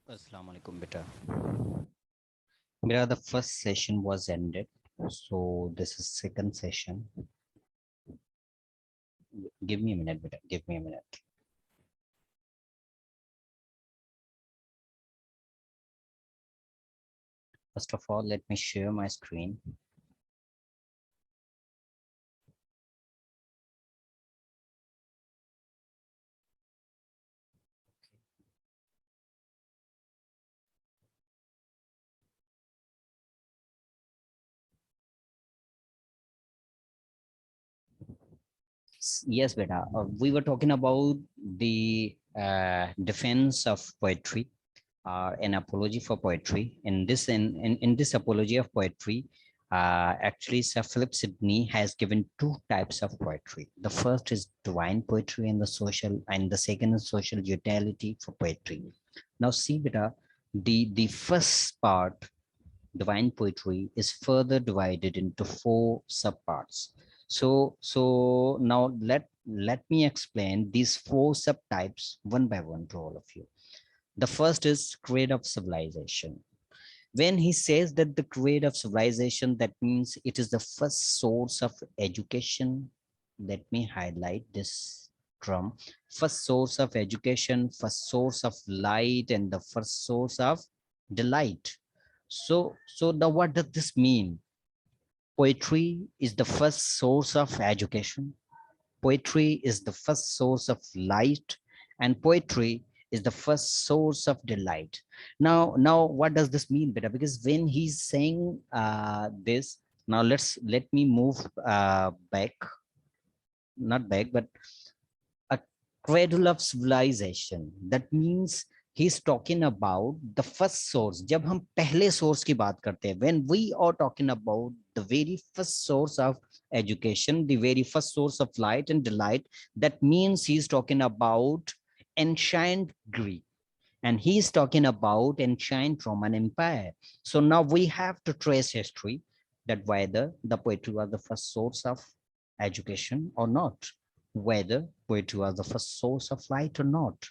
Assalamu alaikum, beta. Beta, the first session was ended, so this is second session. Give me a minute, beta. Give me a minute. First of all, let me share my screen. Yes, beta. We were talking about the defense of poetry, an apology for poetry. In this apology of poetry, actually, Sir Philip Sidney has given two types of poetry. The first is divine poetry, and the second is social utility for poetry. Now, see, beta, the first part, divine poetry, is further divided into four subparts. So now let me explain these four subtypes one by one to all of you. The first is creed of civilization. When he says that the creed of civilization, that means it is the first source of education. Let me highlight this term. First source of education, first source of light, and the first source of delight. So now what does this mean? Poetry is the first source of education. Poetry is the first source of light, and poetry is the first source of delight. Now, what does this mean, beta? Because when he's saying this, now let me move back, not back, but a cradle of civilization. That means he's talking about the first source. जब हम पहले source की बात करते हैं, when we are talking about the very first source of education, the very first source of light and delight, that means he's talking about ancient Greek, and he's talking about ancient Roman Empire. So now we have to trace history, that whether the poetry was the first source of education or not, whether poetry was the first source of light or not,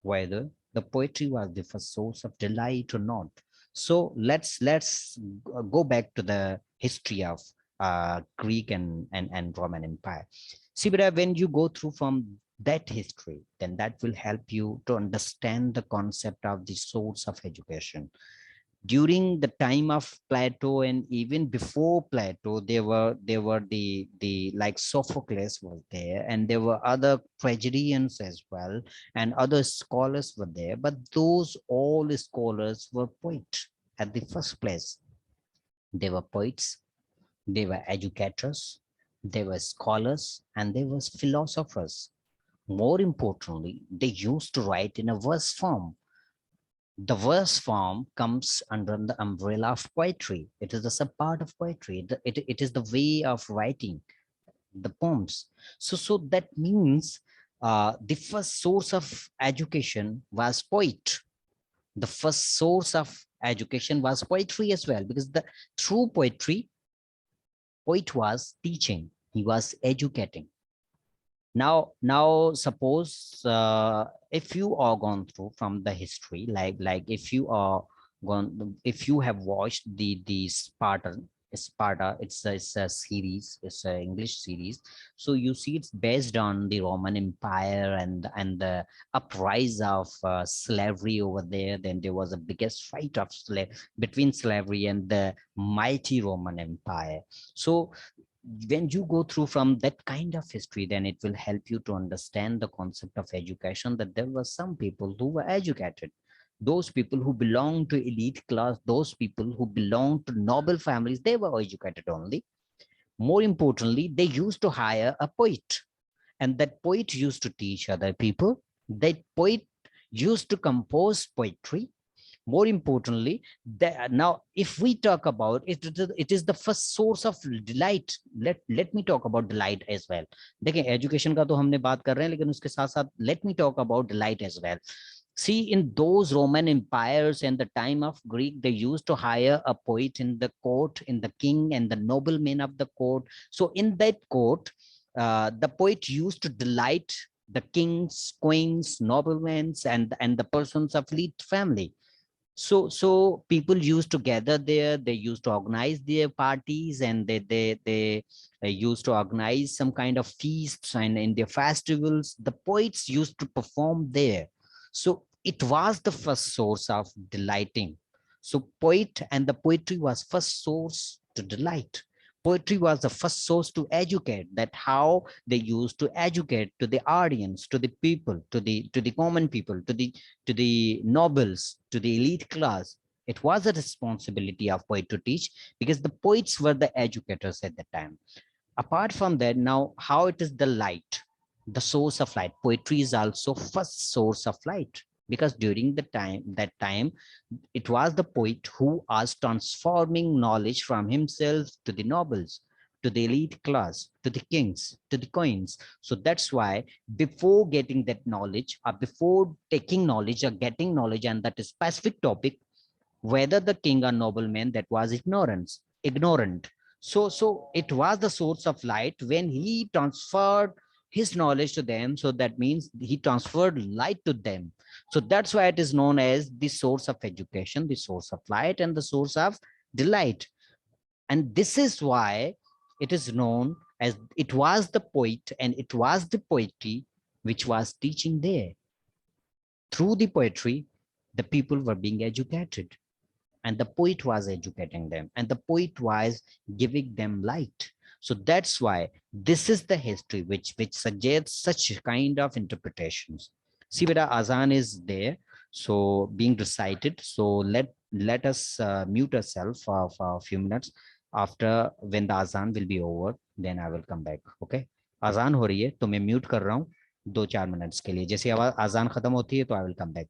whether the poetry was the first source of delight or not. So let's go back to the history of Greek and Roman Empire. See, but when you go through from that history, then that will help you to understand the concept of the source of education. During the time of Plato and even before Plato, there were the like Sophocles was there, and there were other tragedians as well, and other scholars were there. But those all scholars were poets at the first place. They were poets, they were educators, they were scholars, and they were philosophers. More importantly, they used to write in a verse form. The verse form comes under the umbrella of poetry. It is a subpart of poetry. It is the way of writing the poems. So that means the first source of education was poet. The first source of education was poetry as well, because the through poetry, poet was teaching, he was educating. Now suppose if you are gone through from the history, like if you are gone, if you have watched the Sparta, it's a series, it's an English series. So you see it's based on the Roman Empire and the uprise of slavery over there. Then there was a biggest fight of between slavery and the mighty Roman Empire. So when you go through from that kind of history, then it will help you to understand the concept of education, that there were some people who were educated, those people who belong to elite class, those people who belong to noble families, they were educated only. More importantly, they used to hire a poet, and that poet used to teach other people. That poet used to compose poetry. More importantly, now if we talk about it, it is the first source of delight. Let me talk about delight as well. देखें, education का तो हमने बात कर रहे हैं, लेकिन उसके साथ साथ let me talk about delight as well. See, in those Roman empires and the time of Greek, they used to hire a poet in the court, in the king and the noblemen of the court. So in that court, the poet used to delight the kings, queens, noblemen, and the persons of elite family. So people used to gather there, they used to organize their parties, and they used to organize some kind of feasts, and in their festivals the poets used to perform there. So it was the first source of delighting. So poet and the poetry was first source to delight. Poetry was the first source to educate, that how they used to educate to the audience, to the people, to the common people, to the nobles, to the elite class. It was a responsibility of poet to teach, because the poets were the educators at the time. Apart from that, now how it is the light, the source of light. Poetry is also first source of light, because during the time, that time, it was the poet who was transforming knowledge from himself to the nobles, to the elite class, to the kings, to the queens. So that's why before getting that knowledge, or before taking knowledge or getting knowledge on that specific topic, whether the king or nobleman, that was ignorant. So it was the source of light when he transferred his knowledge to them. So that means he transferred light to them. So that's why it is known as the source of education, the source of light, and the source of delight. And this is why it is known as, it was the poet and it was the poetry which was teaching there. Through the poetry, the people were being educated, and the poet was educating them, and the poet was giving them light. So that's why this is the history which suggests such kind of interpretations. See, beta, azan is there, so being recited. So let us mute ourselves for a few minutes. After, when the azan will be over, then I will come back. Okay, azan हो रही है तो मैं mute कर रहा हूँ 2-4 minutes के लिए. जैसे आवाज azan खत्म होती है तो I will come back.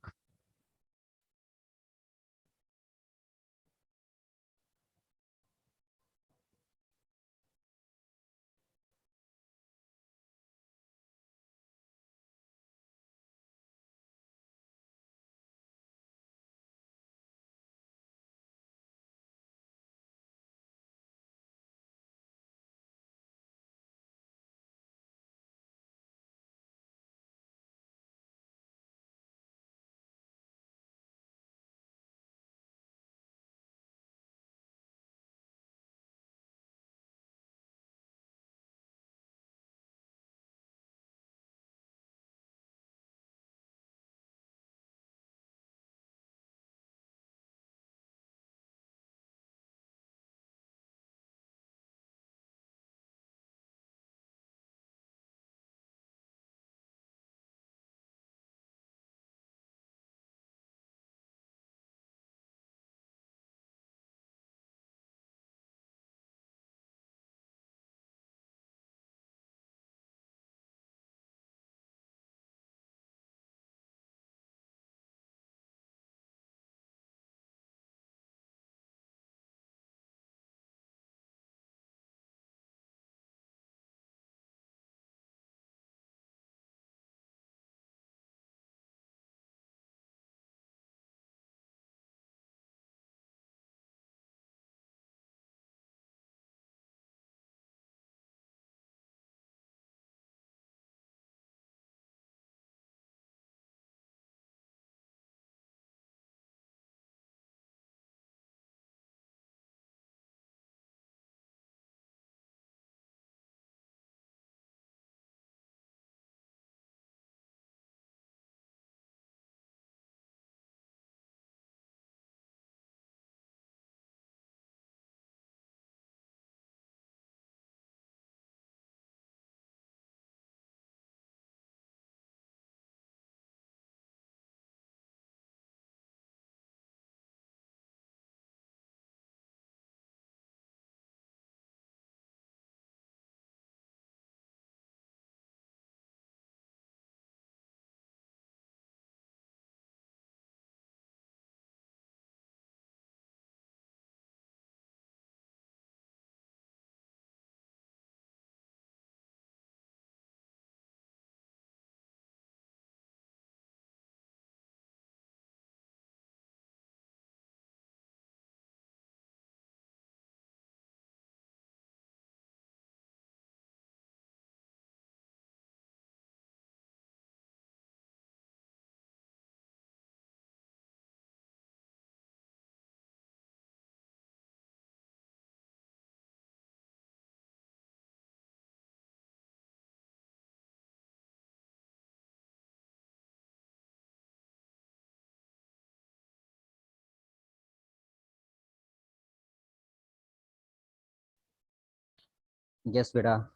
Yes, beta,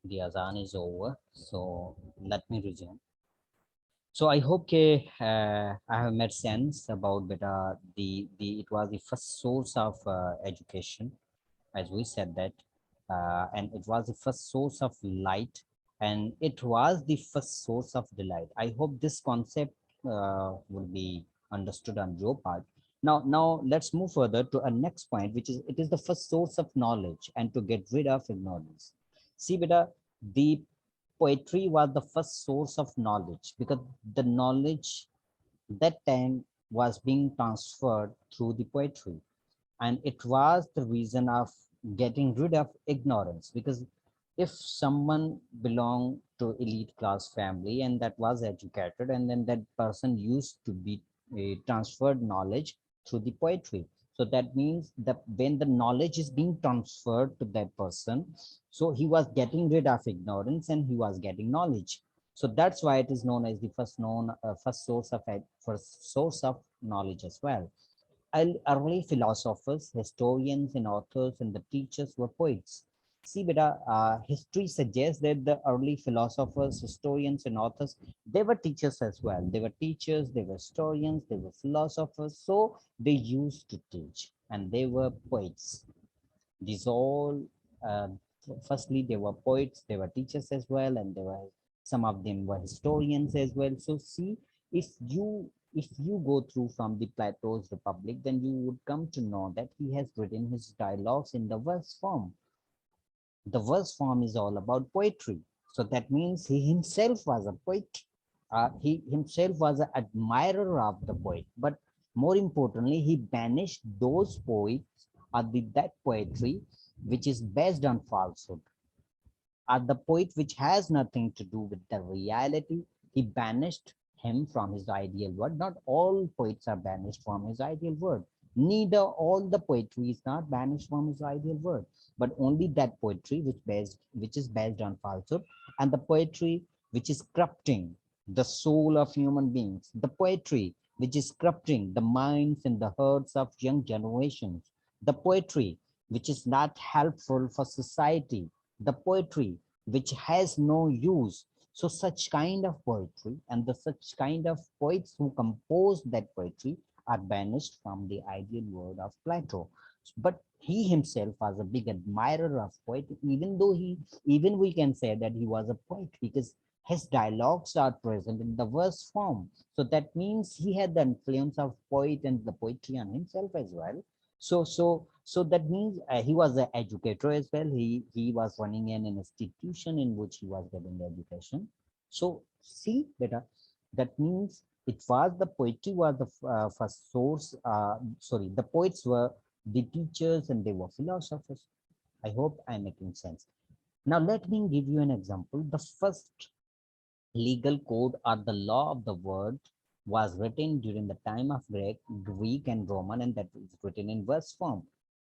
the azan is over, so let me resume. So I hope I have made sense about beta. The it was the first source of education, as we said that, and it was the first source of light, and it was the first source of delight. I hope this concept will be understood on your part. Now let's move further to a next point, which is it is the first source of knowledge and to get rid of ignorance. See, beta, the poetry was the first source of knowledge because the knowledge that time was being transferred through the poetry, and it was the reason of getting rid of ignorance, because if someone belonged to elite class family and that was educated, and then that person used to be transferred knowledge through the poetry, so that means that when the knowledge is being transferred to that person, so he was getting rid of ignorance and he was getting knowledge. So that's why it is known as the first source of knowledge as well. Early philosophers, historians, and authors and the teachers were poets. See, beta, history suggests that the early philosophers, historians, and authors, they were teachers as well. They were teachers, they were historians, they were philosophers. So they used to teach, and they were poets. These all, uh, firstly, they were poets, they were teachers as well, and they were some of them were historians as well. So see, if you go through from the Plato's Republic, then you would come to know that he has written his dialogues in the verse form. The verse form is all about poetry. So that means he himself was a poet. He himself was an admirer of the poet. But more importantly, he banished those poets or that poetry which is based on falsehood, the poet which has nothing to do with the reality. He banished him from his ideal world. Not all poets are banished from his ideal world. Neither all the poetry is not banished from his ideal world, but only that poetry which is based on falsehood, and the poetry which is corrupting the soul of human beings, the poetry which is corrupting the minds and the hearts of young generations, the poetry which is not helpful for society, the poetry which has no use. So such kind of poetry and the such kind of poets who compose that poetry are banished from the ideal world of Plato. But he himself was a big admirer of poetry, even though even we can say that he was a poet because his dialogues are present in the verse form. So that means he had the influence of poet and the poetry on himself as well. So that means he was an educator as well. He was running an institution in which he was getting the education. So see, beta, that means it was the poetry was the first source. Sorry, the poets were the teachers and they were philosophers. I hope I'm making sense. Now let me give you an example. The first legal code or the law of the world was written during the time of Greek and Roman, and that is written in verse form.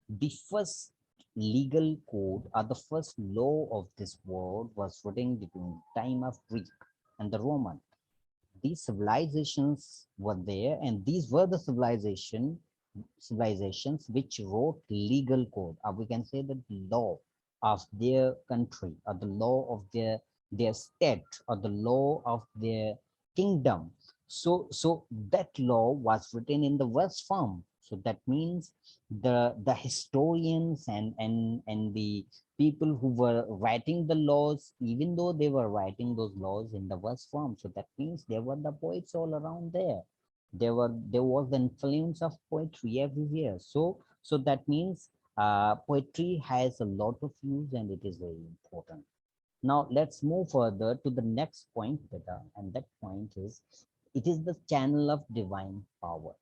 The first legal code or the first law of this world was written between the time of Greek and the Roman. These civilizations were there, and these were the civilizations which wrote legal code, or we can say that the law of their country, or the law of their state, or the law of their kingdom. So that law was written in the verse form. So that means the historians and the people who were writing the laws, even though they were writing those laws in the verse form, so that means there were the poets all around there. There was the influence of poetry everywhere. So that means poetry has a lot of use and it is very important. Now let's move further to the next point, Beta, and that point is it is the channel of divine power.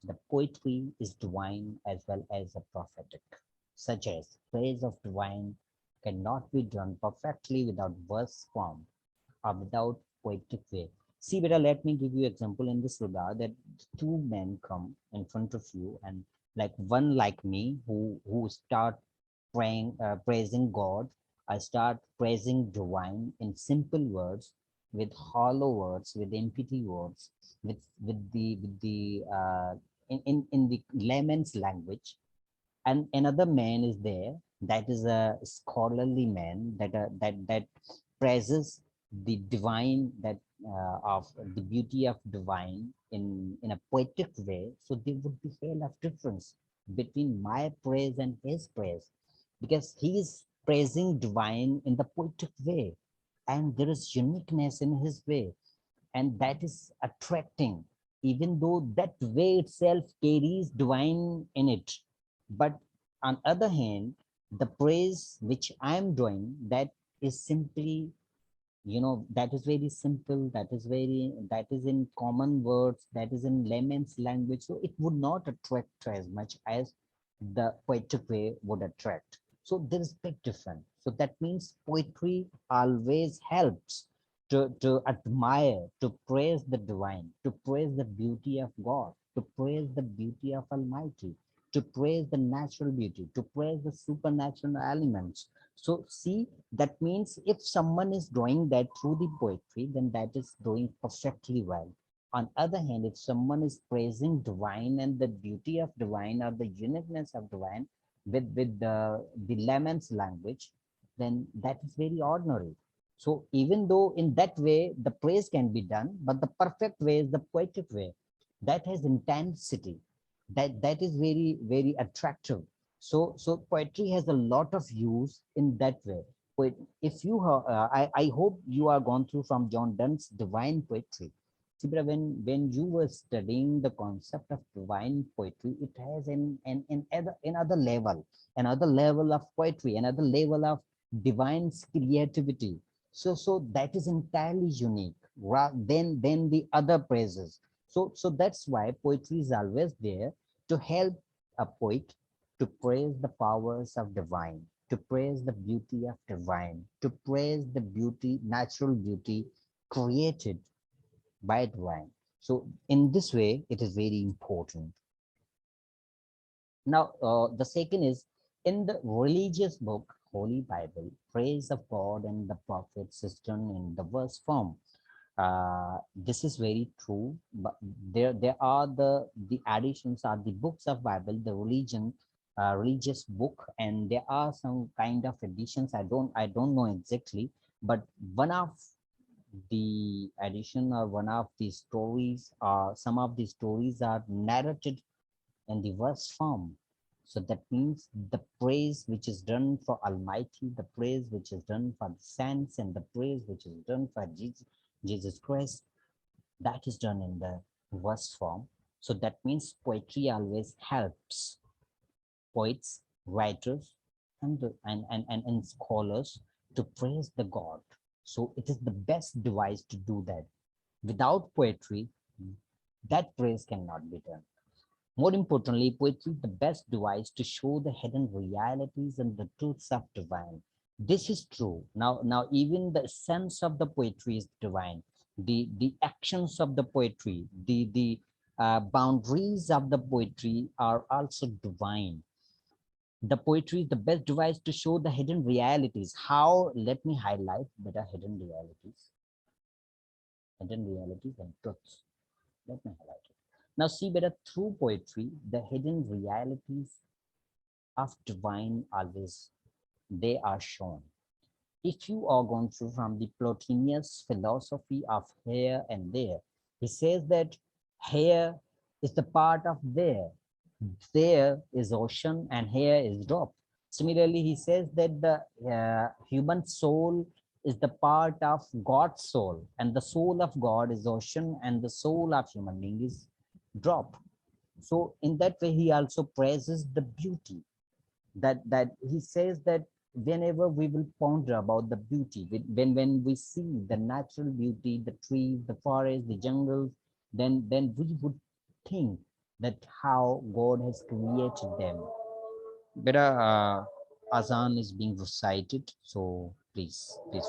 The poetry is divine as well as a prophetic, such as praise of divine cannot be done perfectly without verse form or without poetic way. See, Beta, let me give you example in this regard that two men come in front of you, and like one like me who start praising God. I start praising divine in simple words, with hollow words, with empty words, with the in the layman's language, and another man is there That is a scholarly man that praises the divine, that of the beauty of divine in a poetic way. So there would be hell of difference between my praise and his praise, because he is praising divine in the poetic way, and there is uniqueness in his way, and that is attracting, even though that way itself carries divine in it. But on other hand, the praise which I am doing, that is simply, that is very simple, that is in common words, that is in layman's language, so it would not attract as much as the poetic way would attract. So there is big difference. So that means poetry always helps to admire, to praise the divine, to praise the beauty of God, to praise the beauty of Almighty, to praise the natural beauty, to praise the supernatural elements. So see, that means if someone is doing that through the poetry, then that is doing perfectly well. On other hand, if someone is praising divine and the beauty of divine or the uniqueness of divine with the layman's language, then that is very ordinary. So even though in that way the praise can be done, but the perfect way is the poetic way. That has intensity. That is very attractive. So poetry has a lot of use in that way. But if you I hope you are gone through from John Donne's divine poetry. See, brother, when you were studying the concept of divine poetry, it has another level of poetry, another level of divine creativity. So that is entirely unique than the other praises. So that's why poetry is always there to help a poet to praise the powers of divine, to praise the beauty of divine, to praise the beauty, natural beauty created by divine. So in this way, it is very important. Now, the second is in the religious book, Holy Bible, praise of God and the prophets is done in the verse form. This is very true, but there are the additions are the books of Bible, the religious book, and there are some kind of additions. I don't know exactly, but one of the addition or one of the stories, some of the stories are narrated in the verse form. So that means the praise which is done for Almighty, the praise which is done for the saints, and the praise which is done for Jesus Christ, that is done in the verse form. So that means poetry always helps poets, writers, and scholars to praise the God. So it is the best device to do that. Without poetry, that praise cannot be done. More importantly, poetry is the best device to show the hidden realities and the truths of divine. This is true. Now even the essence of the poetry is divine. The actions of the poetry, the boundaries of the poetry are also divine. The poetry is the best device to show the hidden realities. How? Let me highlight better hidden realities and truths. Let me highlight it. Now see better through poetry, the hidden realities of divine always they are shown. If you are going through from the Plotinus philosophy of here and there, he says that here is the part of there is ocean, and here is drop. Similarly, he says that the human soul is the part of God's soul, and the soul of God is ocean, and the soul of human being is drop. So in that way, he also praises the beauty, that he says that whenever we will ponder about the beauty, when we see the natural beauty, the trees, the forest, the jungles, then we would think that how God has created them. Better azan is being recited, so please wait.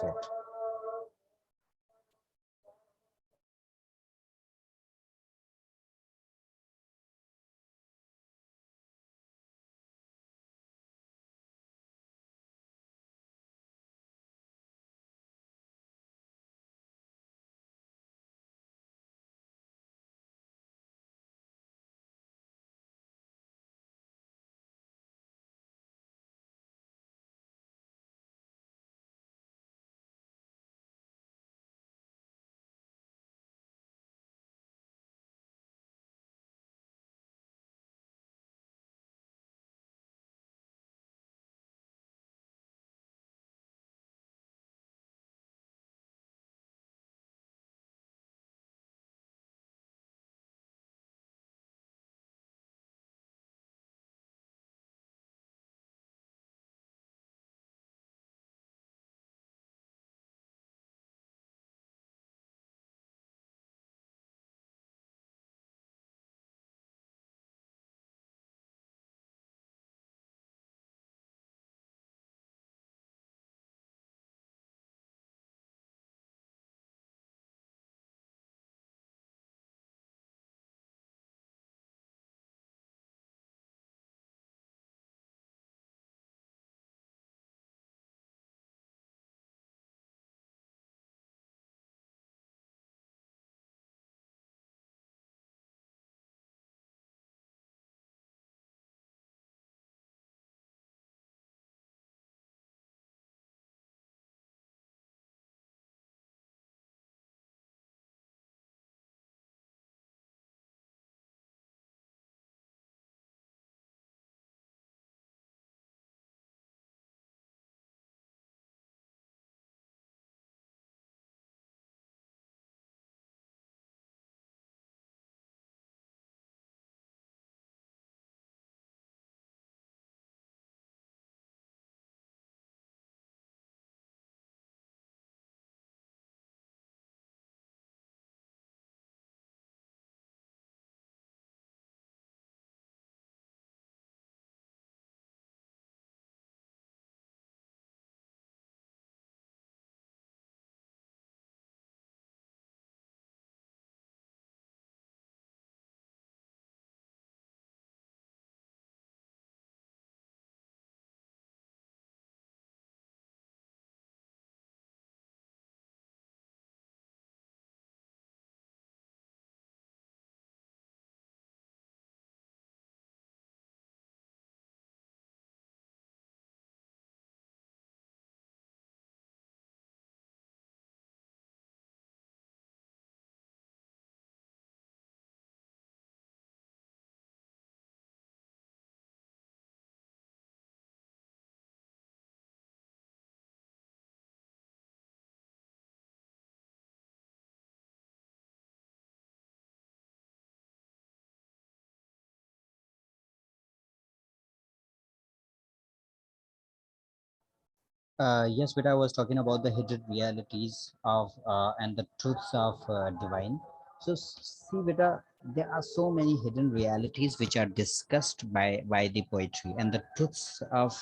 Yes, but I was talking about the hidden realities of and the truths of divine. So see, beta, there are so many hidden realities which are discussed by the poetry, and the truths of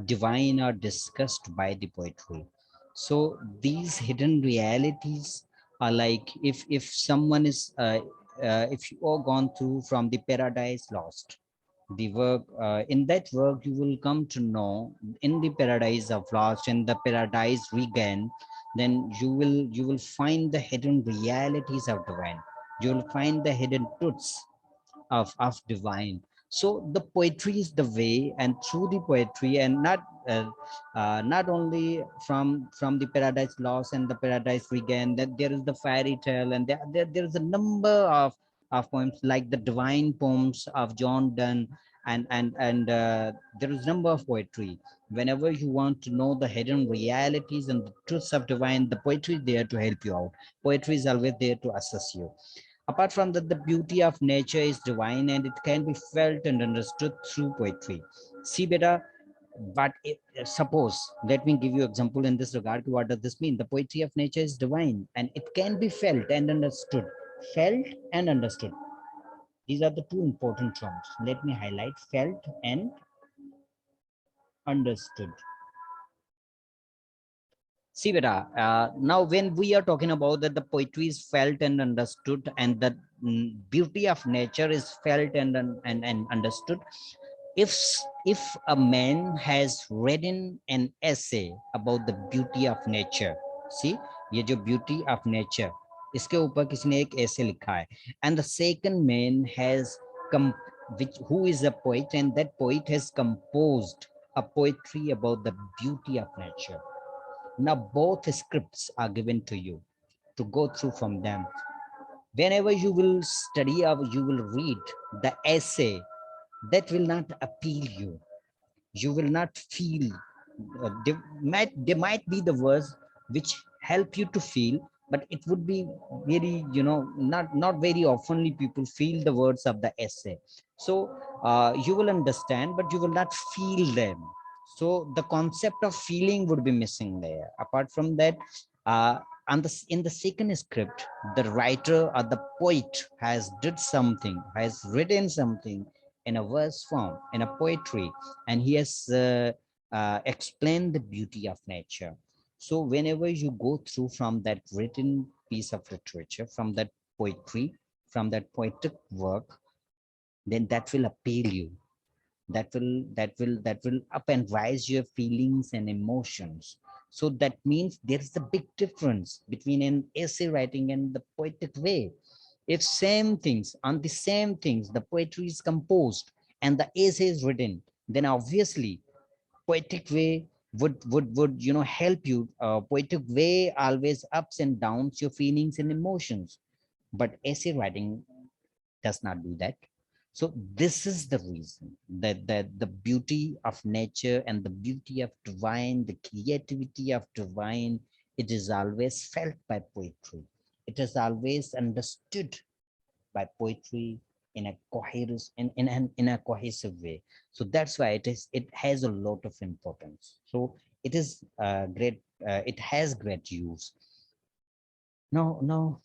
divine are discussed by the poetry. So these hidden realities are like if someone is if you are gone through from the paradise lost, the work in that work you will come to know in the paradise of lost and the paradise regained, then you will find the hidden realities of divine. You will find the hidden truths of divine. So the poetry is the way, and through the poetry, and not only from the paradise lost and the paradise regained, that there is the fairy tale, and there is a number of poems like the divine poems of John Donne, and there is number of poetry. Whenever you want to know the hidden realities and the truths of divine, the poetry is there to help you out. Poetry is always there to assess you. Apart from that, the beauty of nature is divine and it can be felt and understood through poetry. See, beta, but suppose, let me give you example in this regard. What does this mean? The poetry of nature is divine and it can be felt and understood. Felt and understood. These are the two important terms. Let me highlight felt and understood. See, beta, now when we are talking about that the poetry is felt and understood, and the beauty of nature is felt and understood. If if a man has written an essay about the beauty of nature, see, ये जो beauty of nature, इसके ऊपर किसी ने एक essay लिखा है, and the second man has come, which who is a poet, and that poet has composed a poetry about the beauty of nature. Now both scripts are given to you to go through from them. Whenever you will study or you will read the essay, that will not appeal you. You will not feel. There might be the words which help you to feel, but it would be very, not very oftenly people feel the words of the essay. So you will understand, but you will not feel them. So the concept of feeling would be missing there. Apart from that, uh, in the second script, the writer or the poet has did something, has written something in a verse form, in a poetry, and he has explained the beauty of nature. So whenever you go through from that written piece of literature, from that poetry, from that poetic work, then that will appeal you. That will up and rise your feelings and emotions. So that means there's a big difference between an essay writing and the poetic way. If same things on the same things, the poetry is composed and the essay is written, then obviously poetic way would help you. Poetic way always ups and downs your feelings and emotions, but essay writing does not do that. So this is the reason that the beauty of nature and the beauty of divine, the creativity of divine, it is always felt by poetry. It is always understood by poetry in a coherent in a cohesive way. So that's why it has a lot of importance. So it is great. It has great use. Now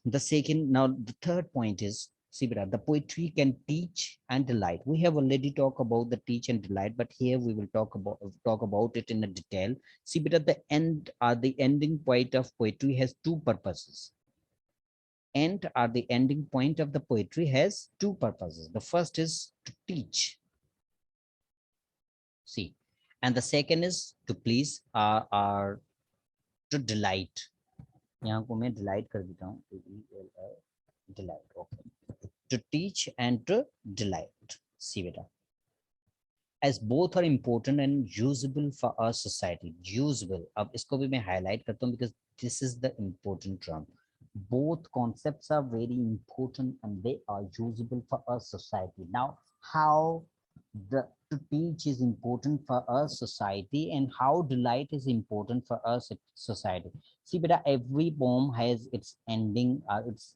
the third point is, see, Bira, the poetry can teach and delight. We have already talked about the teach and delight, but here we will talk about it in a detail. See, Bira, the ending point of poetry has two purposes. The ending point of the poetry has two purposes. The first is to teach, see, and the second is to please or to delight. यहाँ को मैं delight कर देता हूँ. Delight, okay. To teach and to delight. See, beta, as both are important and usable for our society. Usable. अब इसको भी मैं highlight करता हूँ because this is the important term. Both concepts are very important and they are usable for our society. Now, how the to teach is important for our society and how delight is important for our society. See, beta, every poem has its ending, its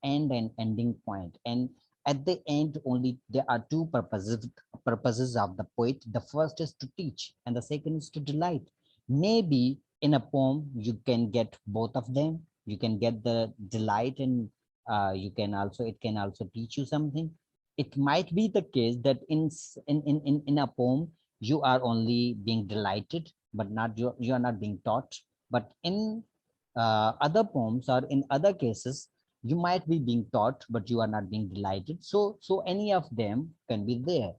end and ending point, and at the end only there are two purposes of the poet. The first is to teach and the second is to delight. Maybe in a poem, you can get both of them. You can get the delight and you can also, it can also teach you something. It might be the case that in a poem, you are only being delighted, but not you are not being taught. But in other poems or in other cases, you might be being taught, but you are not being delighted. So any of them can be there,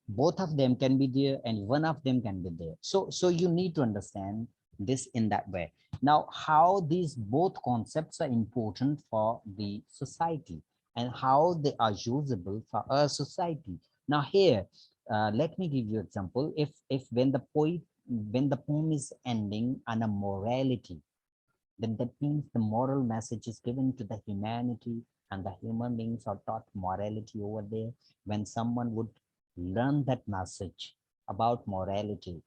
both of them can be there, and one of them can be there. So you need to understand this in that way. Now, how these both concepts are important for the society and how they are usable for a society. Now here, let me give you example. If when the poem is ending on a morality, then that means the moral message is given to the humanity, and the human beings are taught morality over there. When someone would learn that message about morality,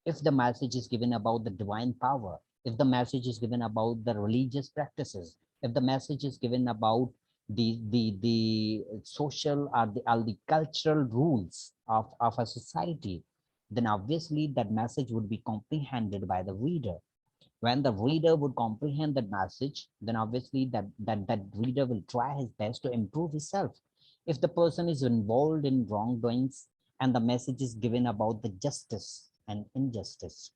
if the message is given about the divine power, if the message is given about the religious practices, if the message is given about the social or the cultural rules of a society, then obviously that message would be comprehended by the reader. When the reader would comprehend that message, then obviously that reader will try his best to improve himself. If the person is involved in wrongdoings and the message is given about the justice and injustice,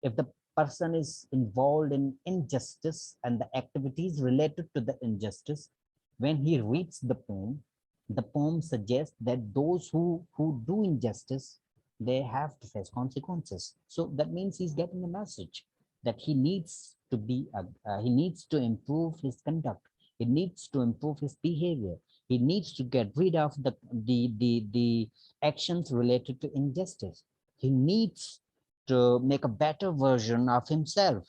if the person is involved in injustice and the activities related to the injustice, when he reads the poem suggests that those who do injustice, they have to face consequences. So that means he's getting a message that he needs to be he needs to improve his conduct, he needs to improve his behavior, he needs to get rid of the actions related to injustice, he needs to make a better version of himself.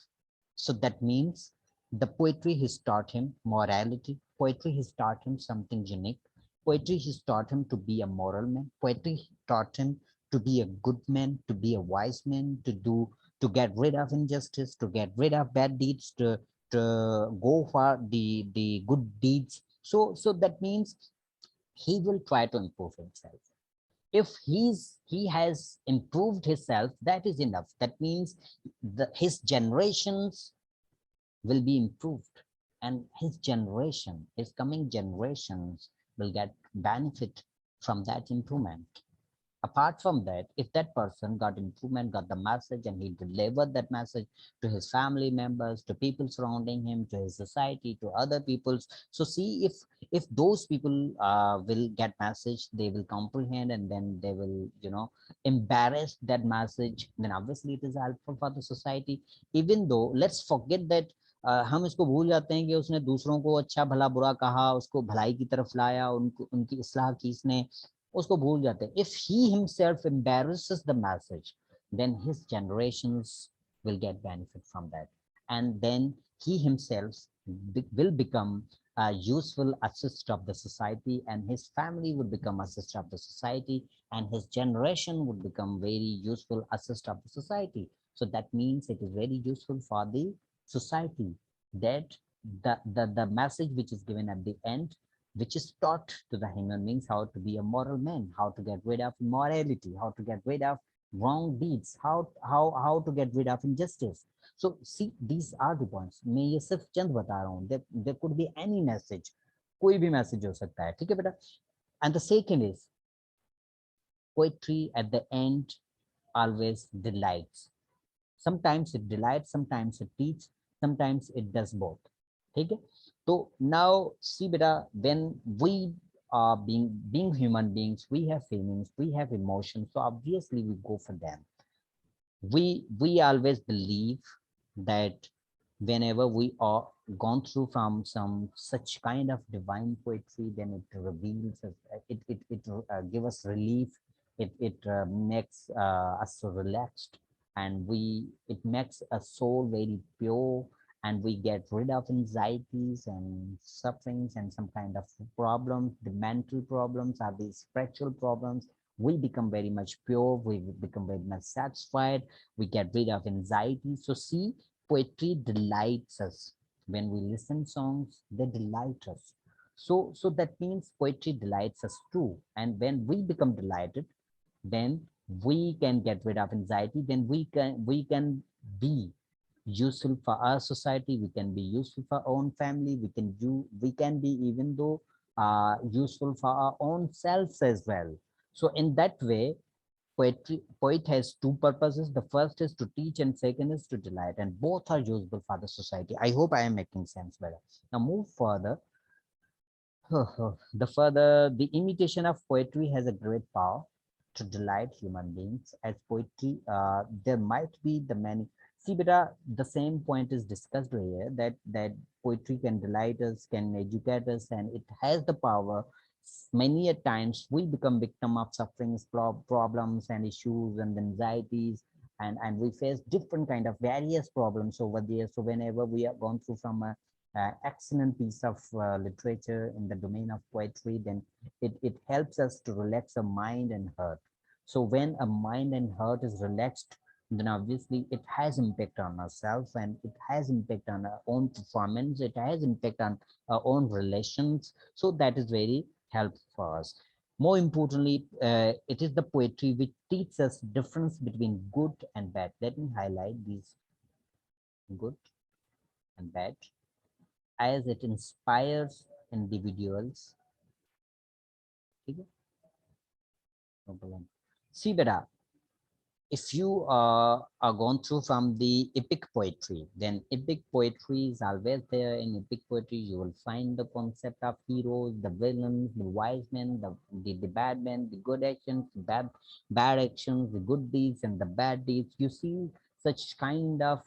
So that means the poetry has taught him morality. Poetry has taught him something unique. Poetry has taught him to be a moral man. Poetry taught him to be a good man, to be a wise man, to get rid of injustice, to get rid of bad deeds, to go for the good deeds. So that means he will try to improve himself. If he has improved himself, that is enough. That means his generations will be improved, and his coming generations will get benefit from that improvement. Apart from that, if that person got improvement, got the message, and he delivered that message to his family members, to people surrounding him, to his society, to other peoples. So see, if those people will get message, they will comprehend, and then they will, embrace that message, then obviously it is helpful for the society. Even though, let's forget that हम इसको भूल जाते हैं कि उसने दूसरों को अच्छा भला बुरा कहा, उसको भलाई की तरफ लाया, उनको उनकी इस्लाह की, इसने उसको भूल जाते हैं. If he himself embarrasses the message, then his generations will get benefit from that, and then he himself will become a useful assist of the society, and his family would become assist of the society, and his generation would become very useful assist of the society. So that means it is very useful for the society, that the message which is given at the end, which is taught to the human beings, how to be a moral man, how to get rid of immorality, how to get rid of wrong deeds, how to get rid of injustice. So see, these are the points. मैं ये सिर्फ चंद बता रहा हूँ. There could be any message, कोई भी message हो सकता है, ठीक है बेटा. And the second is, poetry at the end always delights. Sometimes it delights, sometimes it teaches, sometimes it does both. ठीक है. So now see beta, when we are being human beings, we have feelings, we have emotions, so obviously we go for them. We always believe that whenever we are gone through from some such kind of divine poetry, then it reveals us, it give us relief, it makes us so relaxed, and it makes a soul very pure, and we get rid of anxieties and sufferings and some kind of problems, the mental problems or the spiritual problems. We become very much pure, we become very much satisfied, we get rid of anxiety. So see, poetry delights us. When we listen songs, they delight us. So that means poetry delights us too. And when we become delighted, then we can get rid of anxiety, then we can be useful for our society, we can be useful for our own family, we can be even though useful for our own selves as well. So in that way, poet has two purposes. The first is to teach and second is to delight, and both are useful for the society. I hope I am making sense better. Now move further. The imitation of poetry has a great power to delight human beings. As poetry, there might be the many. See, beta, the same point is discussed here, that poetry can delight us, can educate us, and it has the power. Many a times we become victim of sufferings, problems, and issues and anxieties, and we face different kind of various problems over there. So whenever we are gone through from a excellent piece of literature in the domain of poetry, then it helps us to relax our mind and heart. So when a mind and heart is relaxed, then obviously it has impact on ourselves, and it has impact on our own performance, it has impact on our own relations. So that is very helpful for us. More importantly, it is the poetry which teaches us difference between good and bad. Let me highlight these: good and bad, as it inspires individuals. Okay? No problem. See, beta, if you are gone through from the epic poetry, then epic poetry is always there. In epic poetry, you will find the concept of heroes, the villains, the wise men, the bad men, the good actions, the bad actions, the good deeds and the bad deeds. You see such kind of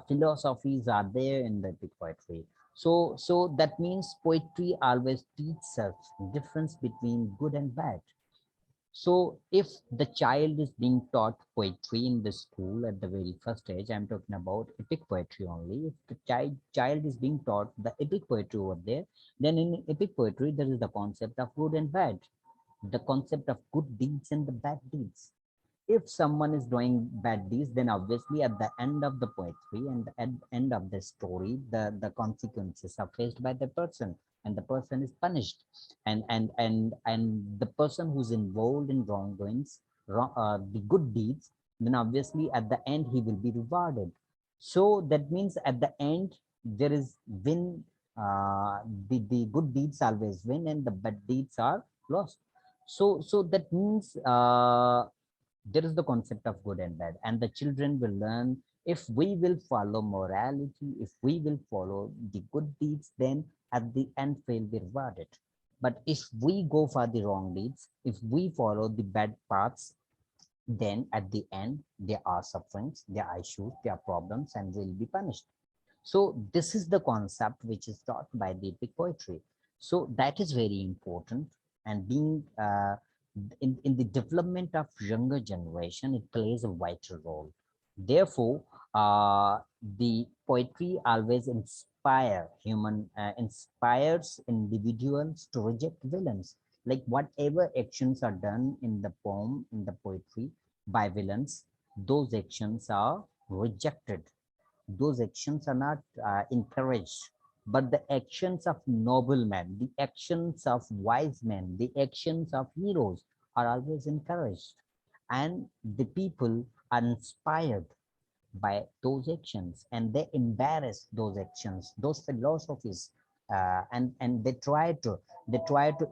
philosophies are there in the epic poetry. So that means poetry always teaches us difference between good and bad. So if the child is being taught poetry in the school at the very first stage, I'm talking about epic poetry only. If the child is being taught the epic poetry over there, then in epic poetry there is the concept of good and bad, the concept of good deeds and the bad deeds. If someone is doing bad deeds, then obviously at the end of the poetry and at the end of the story, the consequences are faced by the person, and the person is punished, and the person who's involved in wrongdoings, the good deeds, then obviously at the end he will be rewarded. So that means at the end there is win. The good deeds always win and the bad deeds are lost. So that means there is the concept of good and bad, and the children will learn. If we will follow morality, if we will follow the good deeds, then at the end we'll be rewarded. But if we go for the wrong deeds, if we follow the bad paths, then at the end there are sufferings, there are issues, there are problems, and we'll be punished. So this is the concept which is taught by the epic poetry. So that is very important, and being in the development of younger generation, it plays a vital role. Therefore, the poetry always inspires individuals to reject villains. Like whatever actions are done in the poem, in the poetry by villains, those actions are rejected, those actions are not encouraged, but the actions of noblemen, the actions of wise men, the actions of heroes are always encouraged, and the people are inspired by those actions, and they embarrass those actions, those philosophies, and they try to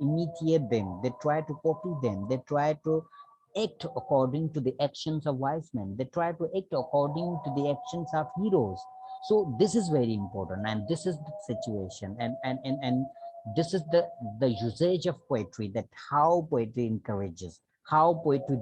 imitate them, they try to copy them, they try to act according to the actions of wise men, they try to act according to the actions of heroes. So this is very important, and this is the situation, and this is the usage of poetry, that how poetry encourages, how poetry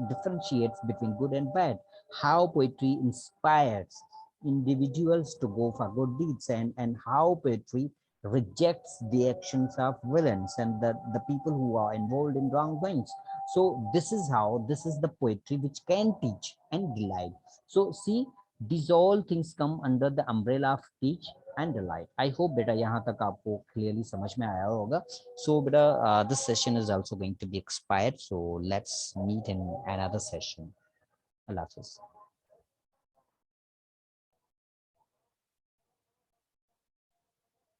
differentiates between good and bad, how poetry inspires individuals to go for good deeds, and how poetry rejects the actions of villains and the people who are involved in wrongdoings. So this is the poetry which can teach and delight. So see, these all things come under the umbrella of teach and delight. I hope beta यहाँ तक आपको clearly समझ में आया होगा. So beta, this session is also going to be expired. So let's meet in another session. Allah Hafiz.